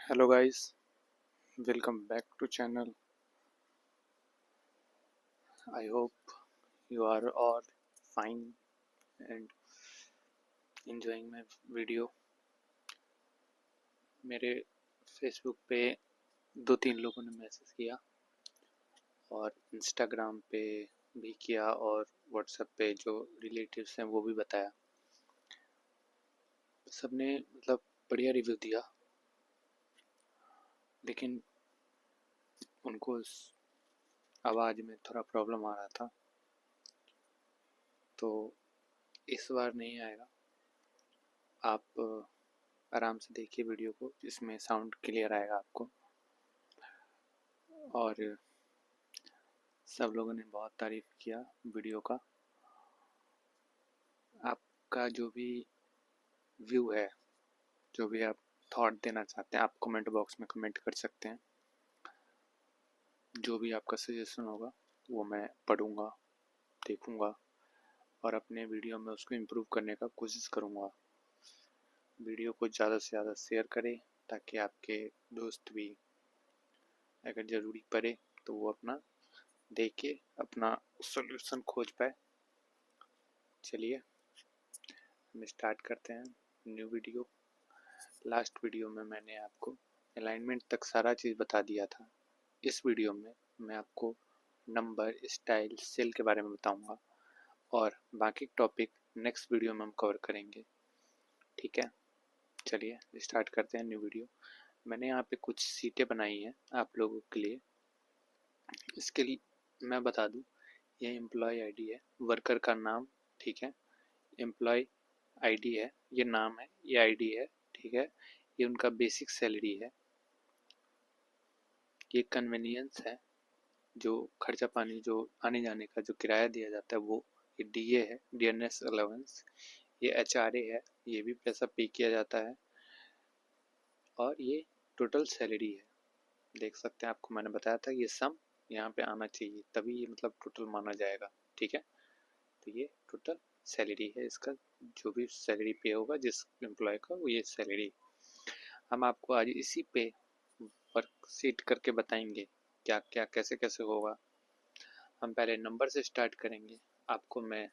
Hello guys, welcome back to channel. I hope you are all fine and enjoying my video. मेरे Facebook पे 2-3 लोगों ने message किया और इंस्टाग्राम पे भी किया और व्हाट्सएप पे जो रिलेटिव्स हैं वो भी बताया। सबने मतलब बढ़िया रिव्यू दिया, लेकिन उनको आवाज़ में थोड़ा प्रॉब्लम आ रहा था, तो इस बार नहीं आएगा। आप आराम से देखिए वीडियो को, इसमें साउंड क्लियर आएगा आपको। और सब लोगों ने बहुत तारीफ किया वीडियो का। आपका जो भी व्यू है, जो भी आप थॉट देना चाहते हैं, आप कमेंट बॉक्स में कमेंट कर सकते हैं। जो भी आपका सजेशन होगा वो मैं पढ़ूंगा, देखूंगा और अपने वीडियो में उसको इम्प्रूव करने का कोशिश करूंगा। वीडियो को ज़्यादा से ज़्यादा शेयर करें ताकि आपके दोस्त भी अगर ज़रूरी पड़े तो वो अपना देख के अपना सॉल्यूशन खोज पाए। चलिए हम स्टार्ट करते हैं न्यू वीडियो। लास्ट वीडियो में मैंने आपको अलाइनमेंट तक सारा चीज़ बता दिया था। इस वीडियो में मैं आपको नंबर, स्टाइल, सेल के बारे में बताऊंगा और बाकी टॉपिक नेक्स्ट वीडियो में हम कवर करेंगे। ठीक है, चलिए स्टार्ट करते हैं न्यू वीडियो। मैंने यहाँ पे कुछ सीटें बनाई हैं आप लोगों के लिए। इसके लिए मैं बता दूं, ये एम्प्लॉय आईडी है, वर्कर का नाम। ठीक है, एम्प्लॉय आईडी है, ये नाम है, ये आईडी है। ठीक है, ये उनका बेसिक सैलरी है। ये कन्वीनियंस है, जो खर्चा पानी जो आने जाने का जो किराया दिया जाता है वो। ये डीए है, डीएनएस अलाउंस। ये एचआरए है, ये भी पैसा पे किया जाता है। और ये टोटल सैलरी है। देख सकते हैं, आपको मैंने बताया था ये सम यहाँ पे आना चाहिए, तभी ये मतलब टोटल माना जाएगा। ठीक है, तो ये टोटल सैलरी है इसका, जो भी सैलरी पे होगा जिस एम्प्लॉय का, वो ये सैलरी। हम आपको आज इसी पे वर्कशीट करके बताएंगे क्या क्या कैसे कैसे होगा। हम पहले नंबर से स्टार्ट करेंगे। आपको मैं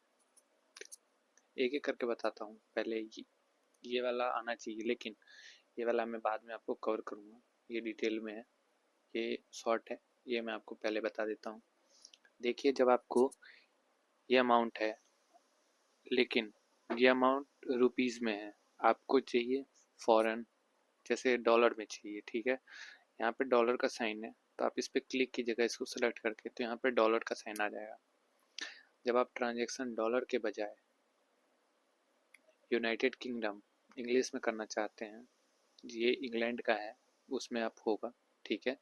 एक एक करके बताता हूँ। पहले ये वाला आना चाहिए, लेकिन ये वाला मैं बाद में आपको कवर करूँगा, ये डिटेल में है, ये शॉर्ट है, ये मैं आपको पहले बता देता हूँ। देखिए, जब आपको ये अमाउंट है, लेकिन ये अमाउंट रुपीज़ में है, आपको चाहिए फॉरेन, जैसे डॉलर में चाहिए। ठीक है, यहाँ पे डॉलर का साइन है, तो आप इस पर क्लिक कीजिएगा, इसको सेलेक्ट करके, तो यहाँ पे डॉलर का साइन आ जाएगा। जब आप ट्रांजेक्शन डॉलर के बजाय यूनाइटेड किंगडम इंग्लिश में करना चाहते हैं, ये इंग्लैंड का है, उसमें आप होगा। ठीक है,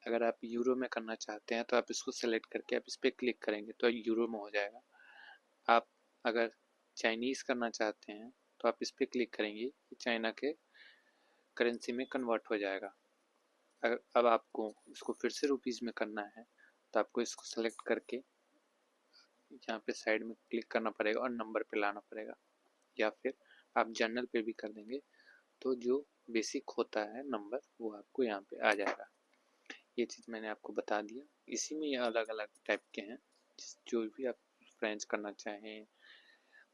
अगर आप यूरो में करना चाहते हैं तो आप इसको सेलेक्ट करके आप इस पर क्लिक करेंगे तो यूरो में हो जाएगा। आप अगर चाइनीज़ करना चाहते हैं तो आप इस पर क्लिक करेंगे, चाइना के करेंसी में कन्वर्ट हो जाएगा। अगर अब आपको इसको फिर से रुपीज़ में करना है तो आपको इसको सेलेक्ट करके यहाँ पे साइड में क्लिक करना पड़ेगा और नंबर पे लाना पड़ेगा, या फिर आप जनरल पे भी कर देंगे तो जो बेसिक होता है नंबर वो आपको यहाँ पे आ जाएगा। ये चीज़ मैंने आपको बता दिया। इसी में ये अलग अलग टाइप के हैं, जो भी आप फ्रेंच करना चाहें,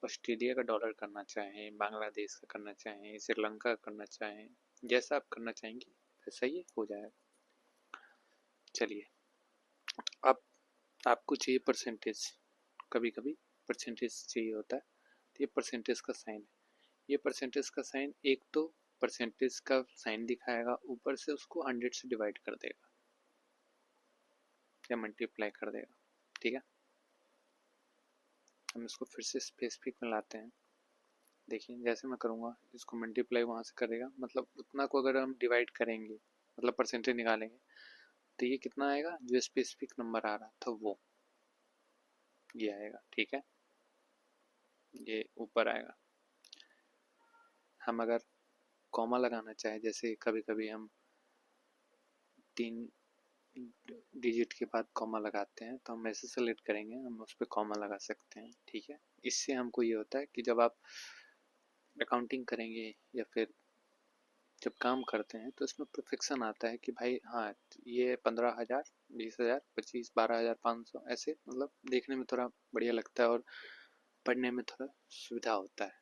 ऑस्ट्रेलिया का डॉलर करना चाहें, बांग्लादेश का करना चाहें, श्रीलंका का करना चाहें, जैसा आप करना चाहेंगे वैसा ही हो जाएगा। चलिए, अब आपको चाहिए परसेंटेज। कभी कभी परसेंटेज चाहिए होता है, तो ये परसेंटेज का साइन है। ये परसेंटेज का साइन एक तो परसेंटेज का साइन दिखाएगा, ऊपर से उसको 100 से डिवाइड कर देगा या मल्टीप्लाई कर देगा। ठीक है, हम इसको फिर से स्पेसिफिक में लाते हैं। देखिए, जैसे मैं करूँगा, इसको मल्टीप्लाई वहाँ से करेगा, मतलब उतना को अगर हम डिवाइड करेंगे, मतलब परसेंटेज निकालेंगे, तो ये कितना आएगा, जो स्पेसिफिक नंबर आ रहा था वो ये आएगा। ठीक है, ये ऊपर आएगा। हम अगर कॉमा लगाना चाहे, जैसे कभी कभी हम 3 डिजिट के बाद कॉमा लगाते हैं, तो हम ऐसे सेलेक्ट करेंगे, हम उस पर कॉमा लगा सकते हैं। ठीक है, इससे हमको ये होता है कि जब आप अकाउंटिंग करेंगे या फिर जब काम करते हैं तो इसमें परफेक्शन आता है कि भाई हाँ ये 15,000, 20,000, 25, 12,500 ऐसे, मतलब देखने में थोड़ा बढ़िया लगता है और पढ़ने में थोड़ा सुविधा होता है।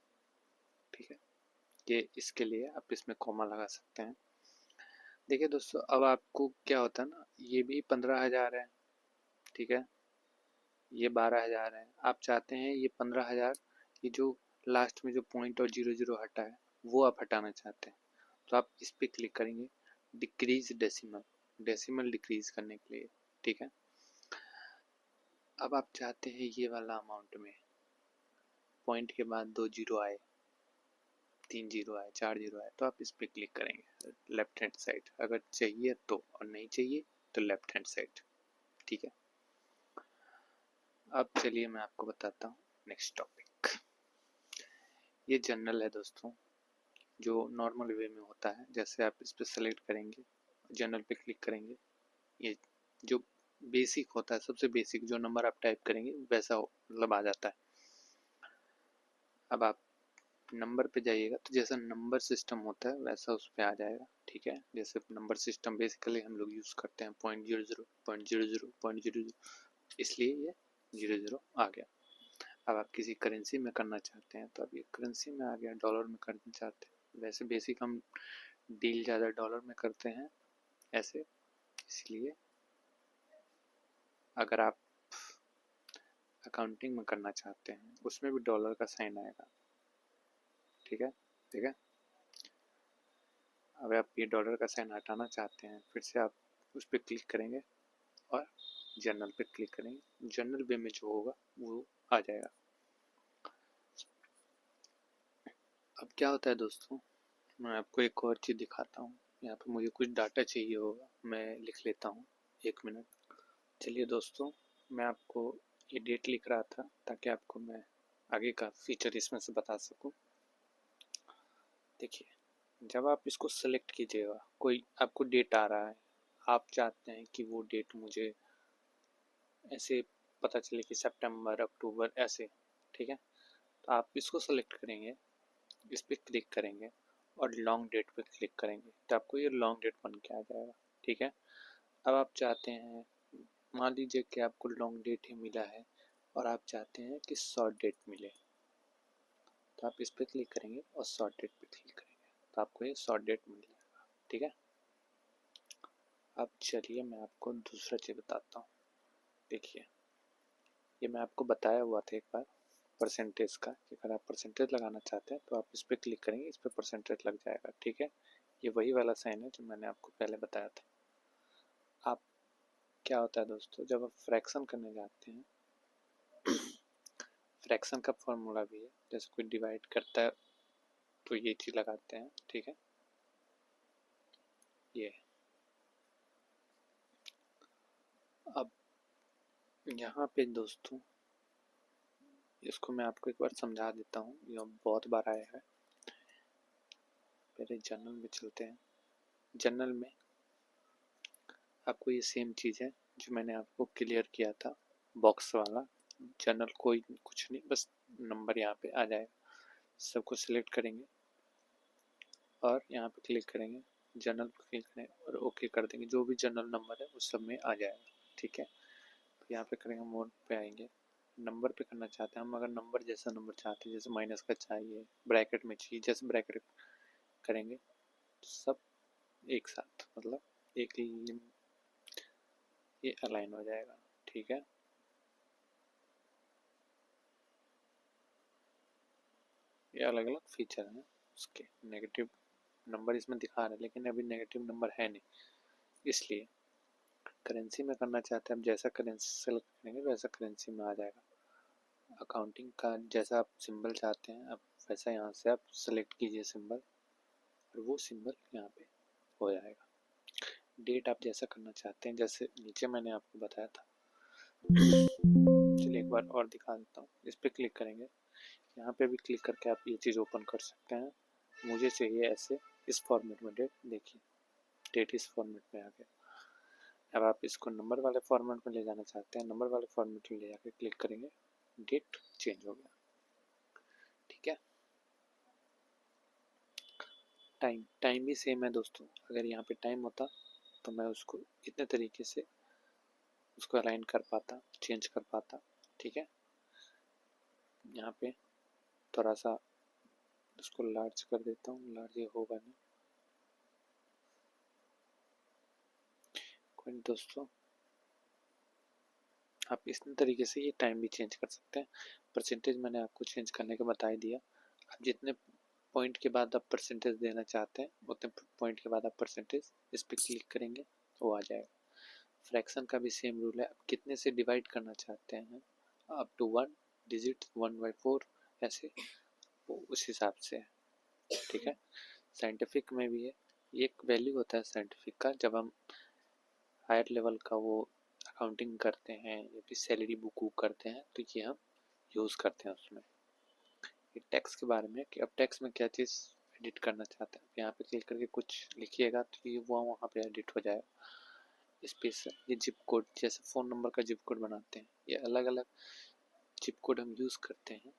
ठीक है, ये इसके लिए आप इसमें कॉमा लगा सकते हैं। देखिए दोस्तों, अब आपको क्या होता है ना, ये भी 15,000 है, ठीक है, ये 12,000 है। आप चाहते हैं ये 15,000, ये जो लास्ट में जो पॉइंट और 00 हटा है वो आप हटाना चाहते हैं, तो आप इस पर क्लिक करेंगे, डिक्रीज डेसिमल, डेसिमल डिक्रीज करने के लिए। ठीक है, अब आप चाहते हैं ये वाला अमाउंट में पॉइंट के बाद 2 जीरो आए, 3 जीरो आए, 4 जीरो आए, तो आप इस पर क्लिक करेंगे लेफ्ट हैंड साइड, अगर चाहिए तो, और नहीं चाहिए तो लेफ्ट हैंड साइड। ठीक है, अब चलिए मैं आपको बताता हूँ नेक्स्ट टॉपिक। ये जनरल है दोस्तों, जो नॉर्मल वे में होता है। जैसे आप इस पर सेलेक्ट करेंगे, जनरल पे क्लिक करेंगे, ये जो बेसिक होता है, सबसे बेसिक जो नंबर आप टाइप करेंगे वैसा मतलब आ जाता है। अब आप नंबर पे जाइएगा तो जैसा नंबर सिस्टम होता है वैसा उस पर आ जाएगा। ठीक है, जैसे नंबर सिस्टम बेसिकली हम लोग यूज़ करते हैं 0.00, 0.00, 0.00, इसलिए ये 00 आ गया। अब आप किसी करेंसी में करना चाहते हैं तो अब ये करेंसी में आ गया, डॉलर में करना चाहते हैं। वैसे बेसिक हम डील ज़्यादा डॉलर में करते हैं ऐसे, इसलिए अगर आप अकाउंटिंग में करना चाहते हैं उसमें भी डॉलर का साइन आएगा। ठीक है, ठीक है। अब आप ये डॉलर का साइन हटाना चाहते हैं, फिर से आप उस पर क्लिक करेंगे और जनरल पे क्लिक करेंगे, जनरल वे में जो होगा वो आ जाएगा। अब क्या होता है दोस्तों, मैं आपको एक और चीज़ दिखाता हूँ। यहाँ पे मुझे कुछ डाटा चाहिए होगा, मैं लिख लेता हूँ, 1 मिनट। चलिए दोस्तों, मैं आपको ये डेट लिख रहा था ताकि आपको मैं आगे का फीचर इसमें से बता सकूँ। देखिए, जब आप इसको सेलेक्ट कीजिएगा, कोई आपको डेट आ रहा है, आप चाहते हैं कि वो डेट मुझे ऐसे पता चले कि सितंबर, अक्टूबर ऐसे, ठीक है, तो आप इसको सेलेक्ट करेंगे, इस पर क्लिक करेंगे और लॉन्ग डेट पे क्लिक करेंगे, तो आपको ये लॉन्ग डेट बन के आ जाएगा। ठीक है, अब आप चाहते हैं, मान लीजिए कि आपको लॉन्ग डेट ही मिला है और आप चाहते हैं कि शॉर्ट डेट मिले, तो आप इस पर क्लिक करेंगे और शॉर्ट डेट पे क्लिक करेंगे, तो आपको ये शॉर्ट डेट मिल जाएगा। ठीक है, अब चलिए मैं आपको दूसरा चीज़ बताता हूँ। देखिए, ये मैं आपको बताया हुआ था एक बार परसेंटेज का, कि अगर आप परसेंटेज लगाना चाहते हैं तो आप इस पर क्लिक करेंगे, इस पर परसेंटेज लग जाएगा। ठीक है, ये वही वाला साइन है जो मैंने आपको पहले बताया था। आप क्या होता है दोस्तों, जब आप फ्रैक्शन करने जाते हैं, फ्रैक्शन का फॉर्मूला भी है, जैसे कोई डिवाइड करता है तो ये चीज़ लगाते हैं। ठीक है, ये अब यहाँ पे दोस्तों, इसको मैं आपको एक बार समझा देता हूँ, ये बहुत बार आया है। पहले जनरल में चलते हैं। जनरल में आपको ये सेम चीज़ है जो मैंने आपको क्लियर किया था, बॉक्स वाला। जनरल कोई कुछ नहीं, बस नंबर यहाँ पे आ जाएगा। सबको सिलेक्ट करेंगे और यहाँ पे क्लिक करेंगे, जनरल पे क्लिक करेंगे और ओके कर देंगे, जो भी जनरल नंबर है उस सब में आ जाएगा। ठीक है, तो यहाँ पे करेंगे, मोड पे आएंगे, नंबर पे करना चाहते हैं हम, अगर नंबर जैसा नंबर चाहते हैं, जैसे माइनस का चाहिए, ब्रैकेट में चाहिए, जैसे ब्रैकेट करेंगे सब एक साथ, मतलब एक ये अलाइन हो जाएगा। ठीक है, ये अलग अलग फीचर हैं उसके। नेगेटिव नंबर इसमें दिखा रहे हैं लेकिन अभी नेगेटिव नंबर है नहीं, इसलिए करेंसी में करना चाहते हैं हम, जैसा करेंसी सेलेक्ट करेंगे वैसा करेंसी में आ जाएगा। अकाउंटिंग का जैसा आप सिंबल चाहते हैं, अब वैसा यहाँ से आप सेलेक्ट कीजिए सिंबल, और वो सिंबल यहाँ पे हो जाएगा। डेट आप जैसा करना चाहते हैं, जैसे नीचे मैंने आपको बताया था। चलिए एक बार और दिखा देता हूँ, इस पर क्लिक करेंगे, यहाँ पे भी क्लिक करके आप ये चीज़ ओपन कर सकते हैं। मुझे चाहिए ऐसे इस फॉर्मेट में डेट, देखिए डेट इस फॉर्मेट में आ गया। अब आप इसको नंबर वाले फॉर्मेट में ले जाना चाहते हैं, नंबर वाले फॉर्मेट में ले जाकर क्लिक करेंगे, डेट चेंज हो गया। ठीक है, टाइम भी सेम है दोस्तों। अगर यहाँ पे टाइम होता तो मैं उसको इतने तरीके से उसको अलाइन कर पाता, चेंज कर पाता। ठीक है, यहाँ पे थोड़ा सा उसको लार्ज कर देता हूँ, लार्ज ये होगा नहीं, कोई नहीं दोस्तों। आप इस तरीके से ये टाइम भी चेंज कर सकते हैं। परसेंटेज मैंने आपको चेंज करने का बता ही दिया। आप जितने पॉइंट के बाद आप परसेंटेज देना चाहते हैं उतने पॉइंट के बाद आप परसेंटेज इस पर क्लिक करेंगे तो वो आ जाएगा। फ्रैक्शन का भी सेम रूल है, आप कितने से डिवाइड करना चाहते हैं, अप टू 1 डिजिट 1/4 ऐसे, वो उस हिसाब से है। ठीक है, साइंटिफिक में भी है, एक वैल्यू होता है साइंटिफिक का, जब हम हायर लेवल का वो अकाउंटिंग करते हैं या फिर सैलरी बुक करते हैं तो ये हम यूज़ करते हैं उसमें। ये टैक्स के बारे में कि अब टैक्स में क्या चीज़ एडिट करना चाहते हैं, यहाँ पे क्लिक करके कुछ लिखिएगा तो ये वो वहाँ पे एडिट हो जाएगा। स्पेस ये जिप कोड, जैसे फ़ोन नंबर का जिप कोड बनाते हैं, ये अलग अलग जिप कोड हम यूज़ करते हैं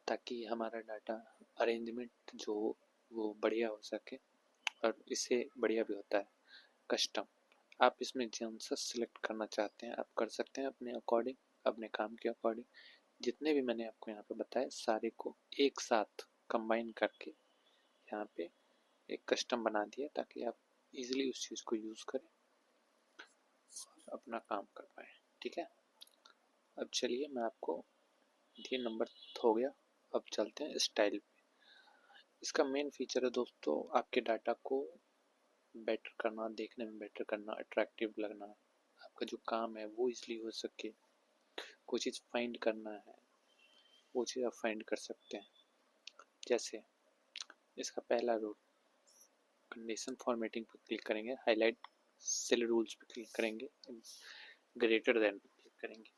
ताकि हमारा डाटा अरेंजमेंट जो वो बढ़िया हो सके, और इससे बढ़िया भी होता है कस्टम। आप इसमें जौन सा सिलेक्ट करना चाहते हैं आप कर सकते हैं अपने अकॉर्डिंग, अपने काम के अकॉर्डिंग। जितने भी मैंने आपको यहाँ पे बताए सारे को एक साथ कंबाइन करके यहाँ पे एक कस्टम बना दिया ताकि आप इजीली उस चीज़ को यूज़ करें और अपना काम कर पाए। ठीक है, अब चलिए मैं आपको, ये नंबर हो गया, अब चलते हैं स्टाइल पे। इसका मेन फीचर है दोस्तों आपके डाटा को बेटर करना, देखने में बेटर करना, अट्रैक्टिव लगना, आपका जो काम है वो इसलिए हो सके, कोई चीज़ फाइंड करना है वो चीज़ आप फाइंड कर सकते हैं। जैसे इसका पहला रूल, कंडीशन फॉर्मेटिंग पर क्लिक करेंगे, हाईलाइट सेल रूल्स पे क्लिक करेंगे, ग्रेटर देन पे क्लिक करेंगे।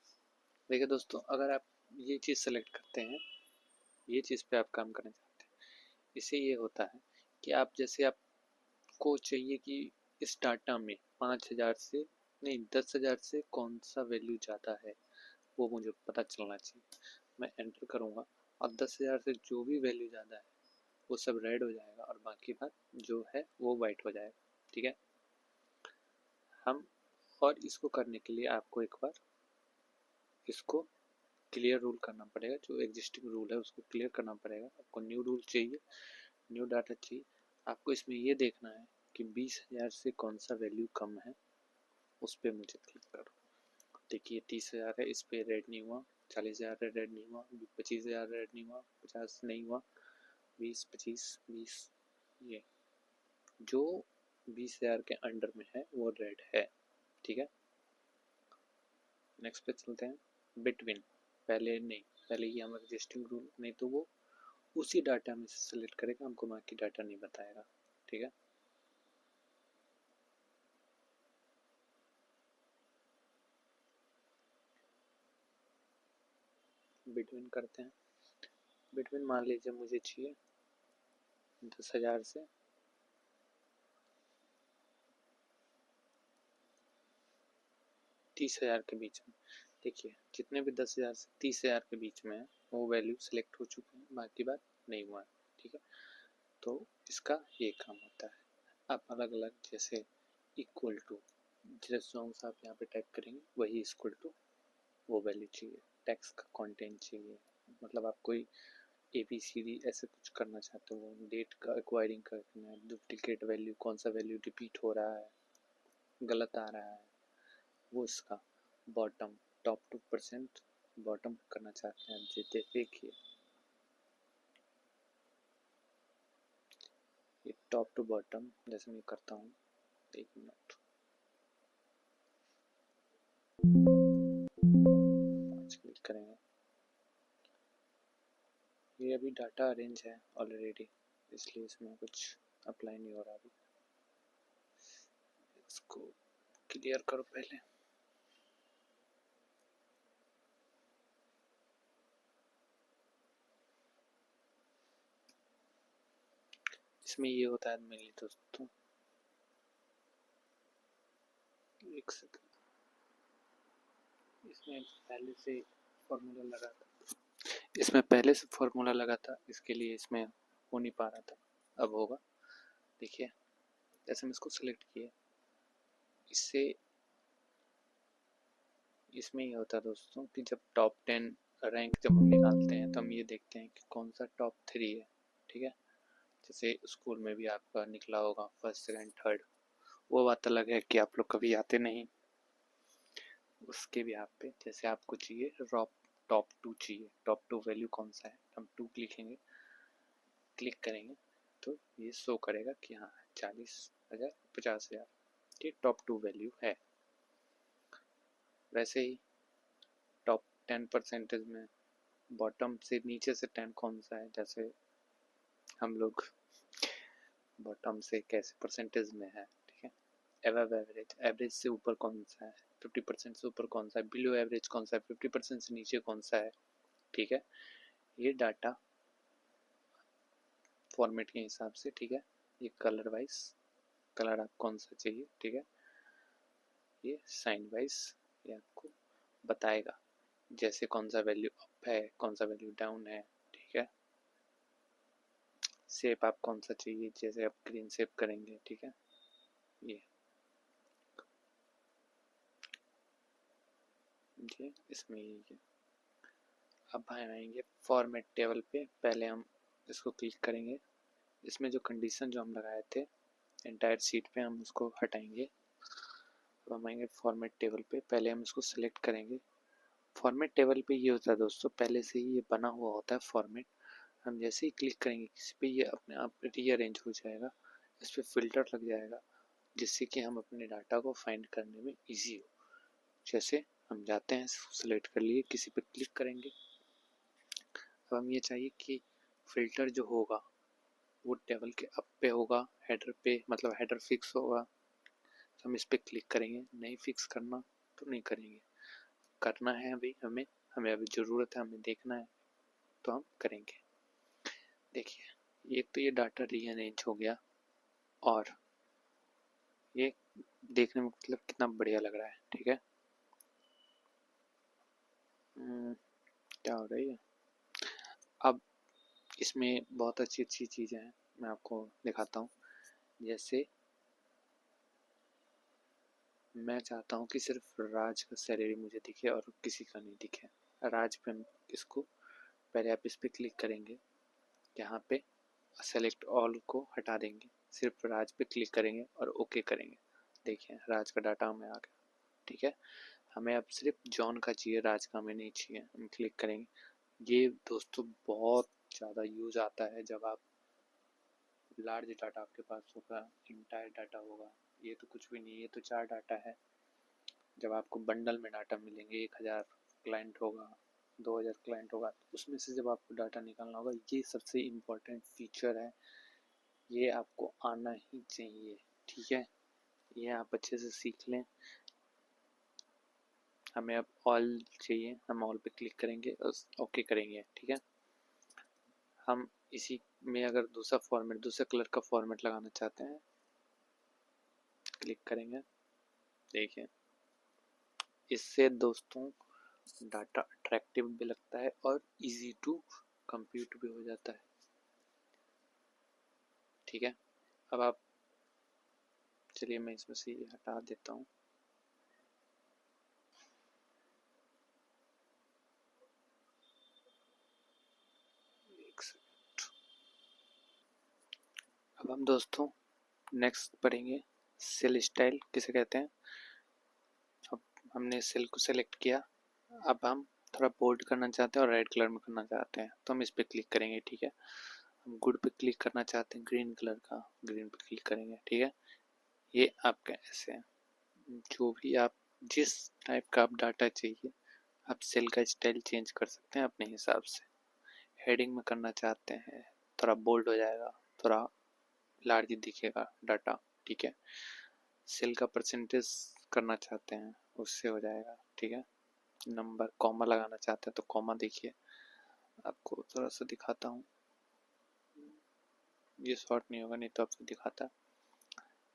देखिए दोस्तों, अगर आप ये चीज़ सेलेक्ट करते हैं, ये चीज़ पे आप काम करना चाहते हैं, इससे ये होता है कि आप जैसे आपको चाहिए कि इस डाटा में 5,000 से नहीं 10,000 से कौन सा वैल्यू ज़्यादा है वो मुझे पता चलना चाहिए। मैं एंटर करूँगा और 10,000 से जो भी वैल्यू ज़्यादा है वो सब रेड हो जाएगा और बाकी बात जो है वो वाइट हो जाएगा। ठीक है, हम और इसको करने के लिए आपको एक बार इसको क्लियर रूल करना पड़ेगा, जो एग्जिस्टिंग रूल है उसको क्लियर करना पड़ेगा। आपको न्यू रूल चाहिए, न्यू डाटा चाहिए। आपको इसमें ये देखना है कि 20,000 से कौन सा वैल्यू कम है, उस पर मुझे क्लिक करो। देखिए 30,000 है, इस पर रेड नहीं हुआ, 40,000 है रेड नहीं हुआ, 25,000 रेड नहीं हुआ, 50 नहीं हुआ, 20, 25, 20, ये जो 20,000 के अंडर में है वो रेड है। ठीक है, नेक्स्ट पे चलते हैं। बिटवीन, पहले नहीं, पहले ये हम एग्जिस्टिंग रूल, नहीं तो वो उसी डाटा में से सेलेक्ट करेगा, हमको बाकी डाटा नहीं बताएगा। ठीक है, बिटवीन करते हैं। बिटवीन मान लीजिए मुझे चाहिए 10,000 से 30,000 के बीच में। देखिए जितने भी 10,000 से 30,000 के बीच में है वो वैल्यू सेलेक्ट हो चुके हैं, बाकी बात नहीं हुआ है। ठीक है, तो इसका ये काम होता है। आप अलग अलग जैसे इक्वल टू, जिस सॉन्ग्स आप यहाँ पे टाइप करेंगे वही इक्वल टू वो वैल्यू चाहिए। टैक्स का कंटेंट चाहिए, मतलब आप कोई ABCD ऐसे कुछ करना चाहते हो, डेट का एक्वायरिंग करना है, डुप्लीकेट वैल्यू, कौन सा वैल्यू रिपीट हो रहा है, गलत आ रहा है, वो इसका बॉटम टॉप 2% बॉटम करना चाहते हैं। जैसे देखिए ये टॉप टू बॉटम जैसे मैं करता हूँ, एक मिनट, क्लिक करेंगे। ये अभी डाटा अरेंज है ऑलरेडी, इसलिए इसमें कुछ अप्लाई नहीं हो रहा अभी। इसको क्लियर करो पहले। इसमें ये होता है मेनली दोस्तों, एक सेकंड, इसमें पहले से फॉर्मूला लगा था, इसमें पहले से फॉर्मूला लगा था, इसके लिए इसमें हो नहीं पा रहा था, अब होगा। देखिए जैसे हम इसको सिलेक्ट किए, इससे इसमें ये होता है दोस्तों कि जब टॉप 10 रैंक जब हम निकालते हैं तो हम ये देखते हैं कि कौन सा टॉप 3 है। ठीक है, जैसे स्कूल में भी आपका निकला होगा फर्स्ट सेकंड थर्ड, वो बात अलग है कि आप लोग कभी आते नहीं। उसके भी आप पे जैसे आपको चाहिए टॉप 2 चाहिए, टॉप 2 वैल्यू कौन सा है, हम 2 लिखेंगे, क्लिक करेंगे तो ये शो करेगा कि हाँ 40,000 50,000 ये टॉप 2 वैल्यू है। वैसे ही टॉप 10 परसेंटेज में बॉटम से नीचे से 10 कौन सा है, जैसे हम लोग बॉटम से कैसे परसेंटेज में है। ठीक है, एवब एवरेज, एवरेज से ऊपर कौन सा है, 50% से ऊपर कौन सा है, बिलो एवरेज कौन सा है, 50% से नीचे कौन सा है। ठीक है, ये डाटा फॉर्मेट के हिसाब से। ठीक है, ये कलर वाइज, कलर आप कौन सा चाहिए। ठीक है, ये साइन वाइज ये आपको बताएगा, जैसे कौन सा वैल्यू अप है कौन सा वैल्यू डाउन है। ठीक है, शेप आप कौन सा चाहिए, जैसे आप ग्रीन शेप करेंगे। ठीक है, ये इसमें ये अब हम आएंगे फॉर्मेट टेबल पे। पहले हम इसको क्लिक करेंगे, इसमें जो कंडीशन जो हम लगाए थे एंटायर सीट पे हम उसको हटाएंगे। अब हम आएंगे फॉर्मेट टेबल पे, पहले हम इसको सिलेक्ट करेंगे। फॉर्मेट टेबल पे ये होता है दोस्तों, पहले से ही ये बना हुआ होता है फॉर्मेट। हम जैसे ही क्लिक करेंगे किसी पे ये अपने आप रीअरेंज हो जाएगा, इस पर फिल्टर लग जाएगा, जिससे कि हम अपने डाटा को फाइंड करने में इजी हो। जैसे हम जाते हैं, सिलेक्ट कर लिए, किसी पे क्लिक करेंगे। अब हम ये चाहिए कि फिल्टर जो होगा वो टेबल के अप पे होगा, हेडर पे, मतलब हेडर फिक्स होगा तो हम इस पे क्लिक करेंगे। नहीं फिक्स करना तो नहीं करेंगे, करना है अभी हमें हमें अभी ज़रूरत है, हमें देखना है तो हम करेंगे। देखिए एक तो ये डाटा रीअरेंज हो गया, और ये देखने में मतलब कितना बढ़िया लग रहा है। ठीक है, क्या हो रही है अब, इसमें बहुत अच्छी अच्छी चीज़ें हैं, मैं आपको दिखाता हूँ। जैसे मैं चाहता हूँ कि सिर्फ राज का सैलरी मुझे दिखे और किसी का नहीं दिखे। राज पे इसको पहले आप इस पर क्लिक करेंगे, यहाँ पे सेलेक्ट ऑल को हटा देंगे, सिर्फ राज पे क्लिक करेंगे और ओके करेंगे। देखिए राज का डाटा हमें आ गया। ठीक है, हमें अब सिर्फ जॉन का चाहिए, राज का हमें नहीं चाहिए। हम क्लिक करेंगे। ये दोस्तों बहुत ज़्यादा यूज आता है जब आप लार्ज डाटा आपके पास होगा, इंटायर डाटा होगा। ये तो कुछ भी नहीं, ये तो 4 डाटा है। जब आपको बंडल में डाटा मिलेंगे, 1000 क्लाइंट होगा, 2000 क्लाइंट होगा, तो उसमें से जब आपको डाटा निकालना होगा, ये सबसे इम्पोर्टेंट फीचर है, ये आपको आना ही चाहिए। ठीक है, ये आप अच्छे से सीख लें। हमें अब ऑल चाहिए, हम ऑल पे क्लिक करेंगे और ओके करेंगे। ठीक है, हम इसी में अगर दूसरा फॉर्मेट, दूसरे कलर का फॉर्मेट लगाना चाहते हैं, क्लिक करेंगे। देखिए इससे दोस्तों डाटा अट्रैक्टिव भी लगता है और इजी टू कंप्यूट भी हो जाता है। ठीक है, अब आप चलिए मैं इसमें से हटा देता हूँ। अब हम दोस्तों नेक्स्ट पढ़ेंगे सेल स्टाइल किसे कहते हैं। अब हमने सेल को सेलेक्ट किया, अब हम थोड़ा बोल्ड करना चाहते हैं और रेड कलर में करना चाहते हैं, तो हम इस पर क्लिक करेंगे। ठीक है, हम गुड पे क्लिक करना चाहते हैं, ग्रीन कलर का, ग्रीन पे क्लिक करेंगे। ठीक है, ये आपका ऐसे है। जो भी आप जिस टाइप का आप डाटा चाहिए, आप सेल का स्टाइल चेंज कर सकते हैं अपने हिसाब से। हेडिंग में करना चाहते हैं, थोड़ा बोल्ड हो जाएगा, थोड़ा लार्ज दिखेगा डाटा। ठीक है, सेल का परसेंटेज करना चाहते हैं, उससे हो जाएगा। ठीक है, नंबर कॉमा लगाना चाहते हैं तो कॉमा, देखिए आपको थोड़ा सा दिखाता हूँ, ये शॉर्ट नहीं होगा नहीं तो आपको दिखाता।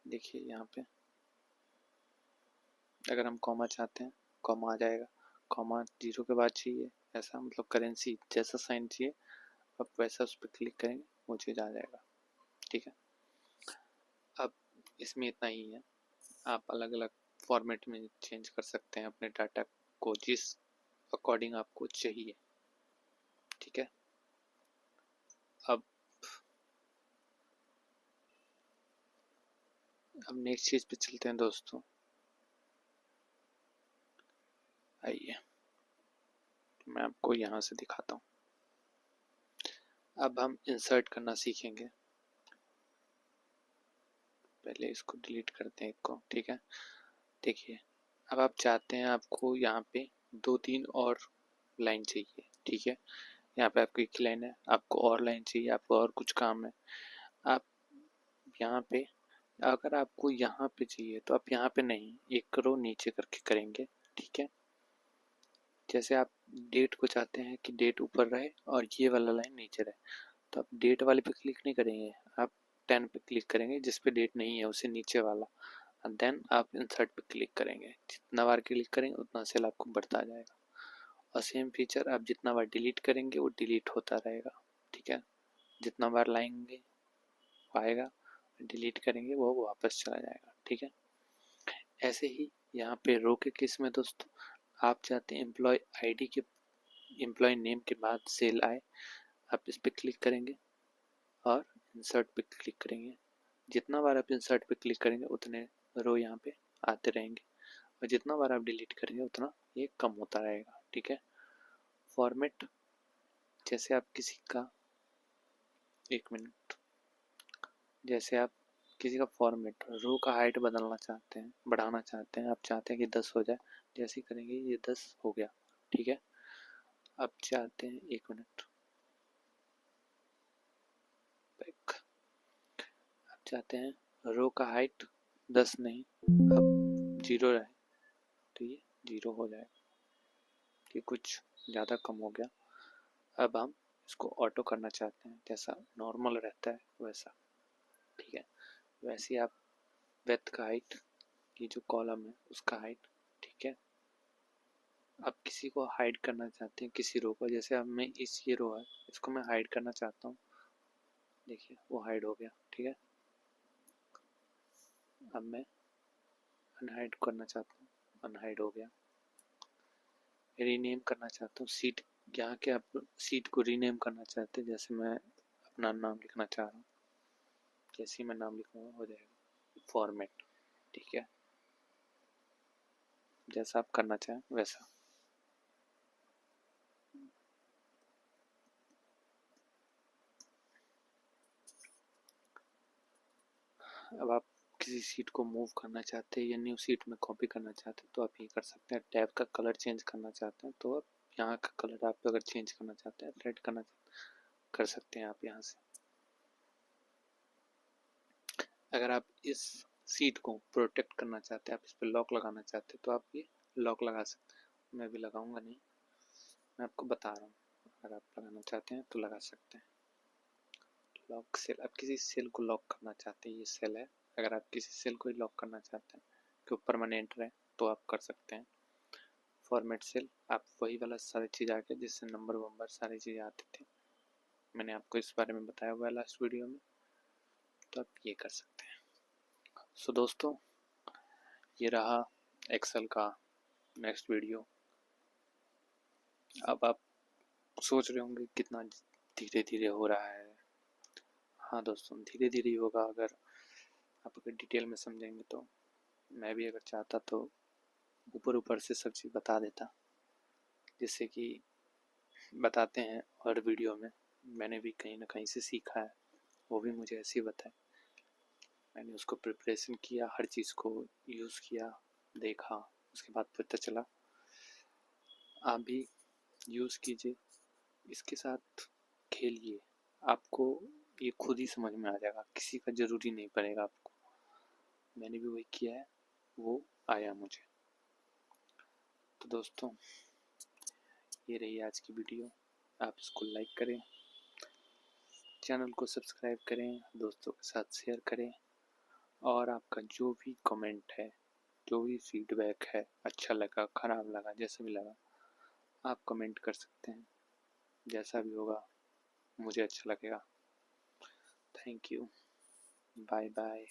देखिए यहाँ पे अगर हम कॉमा चाहते हैं, कॉमा आ जाएगा। कॉमा जीरो के बाद चाहिए, ऐसा मतलब करेंसी जैसा साइन चाहिए, आप वैसा उस पर क्लिक करेंगे, वो चीज़ आ जाएगा। ठीक है, अब इसमें इतना ही है, आप अलग अलग फॉर्मेट में चेंज कर सकते हैं अपने डाटा को जिस अकॉर्डिंग आपको चाहिए, ठीक है। अब नेक्स्ट चीज पे चलते हैं दोस्तों, आइए मैं आपको यहाँ से दिखाता हूँ। अब हम इंसर्ट करना सीखेंगे, पहले इसको डिलीट करते हैं एक को, ठीक है। देखिए अब आप चाहते हैं आपको यहाँ पे 2-3 और लाइन चाहिए, ठीक है। यहाँ पे आपकी एक लाइन है, आपको और लाइन चाहिए, आपको और कुछ काम है। आप यहाँ पे अगर आपको यहाँ पे चाहिए तो आप यहाँ पे नहीं, एक रो नीचे करके करेंगे, ठीक है। जैसे आप डेट को चाहते हैं कि डेट ऊपर रहे और ये वाला लाइन नीचे रहे, तो आप डेट वाले पे क्लिक नहीं करेंगे, आप 10 पे क्लिक करेंगे जिस पे डेट नहीं है उसे नीचे वाला, और देन आप इंसर्ट पे क्लिक करेंगे। जितना बार क्लिक करेंगे उतना सेल आपको बढ़ता जाएगा। और सेम फीचर आप जितना बार डिलीट करेंगे वो डिलीट होता रहेगा, ठीक है। जितना बार लाएंगे आएगा, डिलीट करेंगे वो वापस चला जाएगा, ठीक है। ऐसे ही यहाँ पे रो के केस में दोस्तों, आप चाहते हैं एम्प्लॉय आईडी के एम्प्लॉय नेम के बाद सेल आए, आप इस पर क्लिक करेंगे और इंसर्ट पे क्लिक करेंगे। जितना बार आप इंसर्ट पे क्लिक करेंगे उतने रो यहाँ पे आते रहेंगे, और जितना बार आप डिलीट करेंगे उतना ये कम होता रहेगा, ठीक है। फॉर्मेट, जैसे आप किसी का, एक मिनट, जैसे आप किसी का फॉर्मेट रो का हाइट बदलना चाहते हैं, बढ़ाना चाहते हैं, आप चाहते हैं कि 10 हो जाए, जैसे ही करेंगे ये 10 हो गया, ठीक है। अब चाहते हैं, एक मिनट, बैक, आप चाहते हैं रो का हाइट 10 नहीं, अब 0 रहे, तो ये 0 हो जाएगा, कि कुछ ज़्यादा कम हो गया। अब हम इसको ऑटो करना चाहते हैं, जैसा नॉर्मल रहता है वैसा, ठीक है। वैसे आप विड्थ का हाइट, ये जो कॉलम है उसका हाइट, ठीक है। आप किसी को हाइड करना चाहते हैं किसी रो को, जैसे अब मैं इस ये रो है इसको मैं हाइड करना चाहता हूँ, देखिए वो हाइड हो गया, ठीक है। अब मैं अनहाइड करना चाहता हूँ, अनहाइड हो गया। रीनेम करना चाहता हूँ सीट, यहाँ के आप सीट को रीनेम करना चाहते हैं, जैसे मैं अपना नाम लिखना चाह रहा हूँ, जैसे ही मैं नाम लिखूँगा हो जाएगा फॉर्मेट, ठीक है। जैसा आप करना चाहें वैसा। अब आप किसी सीट को मूव करना चाहते हैं या न्यू सीट में कॉपी करना चाहते हैं तो आप ये कर सकते हैं। टैब का कलर चेंज करना चाहते हैं तो आप यहाँ का कलर आप अगर चेंज करना चाहते हैं, रेड करना कर सकते हैं आप यहाँ से। अगर आप इस सीट को प्रोटेक्ट करना चाहते हैं, आप इस पर लॉक लगाना चाहते हैं तो आप ये लॉक लगा सकते हैं। मैं भी लगाऊंगा नहीं, मैं आपको बता रहा हूँ, अगर आप लगाना चाहते हैं तो लगा सकते हैं। लॉक सेल, आप किसी सेल को लॉक करना चाहते हैं, ये सेल है, अगर आप किसी सेल को ही लॉक करना चाहते हैं कि वो परमानेंट रहे तो आप कर सकते हैं। फॉर्मेट सेल, आप वही वाला सारी चीज़ आ गया जिससे नंबर वंबर सारी चीज़ें आती थी, मैंने आपको इस बारे में बताया हुआ है लास्ट वीडियो में, तो आप ये कर सकते हैं। सो दोस्तों ये रहा एक्सेल का नेक्स्ट वीडियो। अब आप सोच रहे होंगे कितना धीरे धीरे हो रहा है। हाँ दोस्तों धीरे धीरे होगा, अगर आप अगर डिटेल में समझेंगे तो। मैं भी अगर चाहता तो ऊपर ऊपर से सब चीज़ बता देता, जिससे कि बताते हैं और वीडियो में मैंने भी कहीं ना कहीं से सीखा है, वो भी मुझे ऐसे ही बताए, मैंने उसको प्रिपरेशन किया, हर चीज़ को यूज़ किया, देखा, उसके बाद पता चला। आप भी यूज़ कीजिए, इसके साथ खेलिए, आपको ये खुद ही समझ में आ जाएगा, किसी का ज़रूरी नहीं पड़ेगा आपको। मैंने भी वही किया है, वो आया मुझे। तो दोस्तों ये रही आज की वीडियो, आप इसको लाइक करें, चैनल को सब्सक्राइब करें, दोस्तों के साथ शेयर करें, और आपका जो भी कमेंट है, जो भी फीडबैक है, अच्छा लगा ख़राब लगा जैसा भी लगा, आप कमेंट कर सकते हैं, जैसा भी होगा मुझे अच्छा लगेगा। Thank you, bye bye.